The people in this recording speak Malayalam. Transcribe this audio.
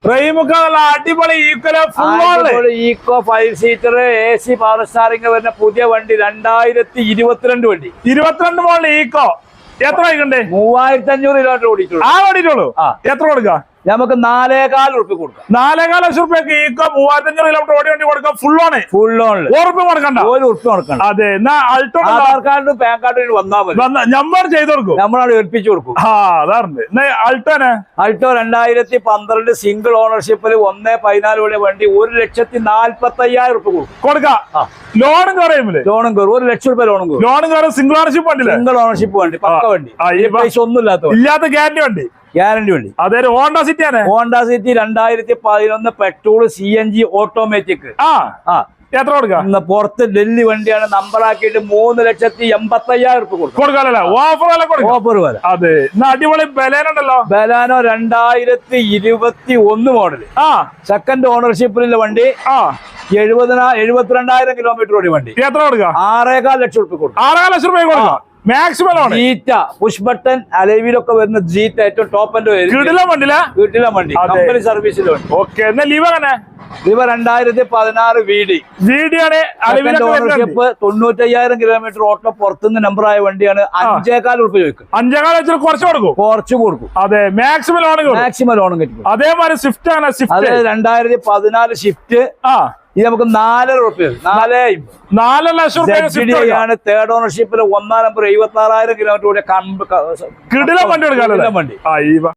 റഹീമുക്കാനുള്ള അടിപൊളി Eeco 5 seater AC power steering വരുന്ന പുതിയ വണ്ടി 2022 വണ്ടി 22 മോഡൽ ഈക്കോ എത്ര വൈകണ്ടേ 3500 കിലോമീറ്റർ ഓടിയിട്ടുള്ളൂ. ഓടിയിട്ടുള്ളൂ. എത്ര കൊടുക്കാം? നമുക്ക് 4.25 ഉറുപ്പിക കൊടുക്കാം. 4.25 ലക്ഷം റുപ്യക്ക് ഈക്കോ 3500 കിലോമീറ്റർ ഓടി വണ്ടി കൊടുക്കാം. ഫുൾ ഓൺ ഉറുപ്പ് കൊടുക്കണ്ട. 1 ഉറുപ്പിക കൊടുക്കണം. അതെ. എന്നാ അൾട്ടോ ആധാർ കാർഡും പാൻ കാർഡും വന്നാൽ മതി. നമ്പർ ചെയ്ത് കൊടുക്കും, നമ്മളവിടെ ഏൽപ്പിച്ചു കൊടുക്കും. അതാറുണ്ട്. അൾട്ടോന് അൾട്ടോ 2012 സിംഗിൾ ഓണർഷിപ്പിൽ 1.14 വരെ വണ്ടി 1,40,45,000 ഉറുപ്പിക കൊടുക്കാം. ലോണും കുറയുമില്ലേ? ലോണും കയറും. 1 ലക്ഷം രൂപ ലോണും കയറും. ലോണും കയറും. സിംഗിൾ ഓണർഷിപ്പ് വണ്ടി. സിംഗിൾ ഓണർഷിപ്പ് വണ്ടി, പക്ക വണ്ടി, പൈസ ഒന്നും ഇല്ലാത്ത ഗ്യാരണ്ടി വണ്ടി. ഗ്യാരണ്ടി വണ്ടി. അതെ. ഹോണ്ട സിറ്റി ആണ്. Honda city 2011 petrol CNG automatic. എത്ര കൊടുക്കാം? പുറത്ത് ഡൽഹി വണ്ടിയാണ്. നമ്പറാക്കിയിട്ട് 3,85,000 ഉറുപ്പിക കൊടുക്കാനല്ല, ഓഫർ വില. അതെ. അടിപൊളി ബലേനുണ്ടല്ലോ. Baleno 2021 model. സെക്കൻഡ് ഓണർഷിപ്പിലുള്ള വണ്ടി. 72,000 കിലോമീറ്റർ ഓടി വണ്ടി. എത്ര കൊടുക്കാം? 6.25 ലക്ഷം ഉറുപ്പിക കൊടുക്കും. 6.5 ലക്ഷം രൂപ കൊടുക്കാം. മാക്സിമം ജീറ്റ പുഷ് ബട്ടൺ അലവിലൊക്കെ വരുന്ന ജീറ്റ ഏറ്റവും ടോപ്പ് എൻഡ് വീട്ടിലെ വണ്ടി കമ്പനി സർവീസിൽ വണ്ടി. ഓക്കെ. ഇവ 2016 VD ആണ്. Ownership 95,000 kilometre auto. പുറത്തുനിന്ന് നമ്പറായ വണ്ടിയാണ്. 5.25 ഉറുപ്പിക ചോദിക്കും. 5.25 കുറച്ച് കൊടുക്കും. അതെ. മാക്സിമം ലോണും കിട്ടും. അതേമാതിരി സ്വിഫ്റ്റ് ആണ്. അത് 2014 ഷിഫ്റ്റ്. ഇത് നമുക്ക് 4 ഉറുപ്പിക 4 ലക്ഷം ആണ്. തേർഡ് ഓണർഷിപ്പിൽ 1 നമ്പർ 76,000 കിലോമീറ്റർ വണ്ടി.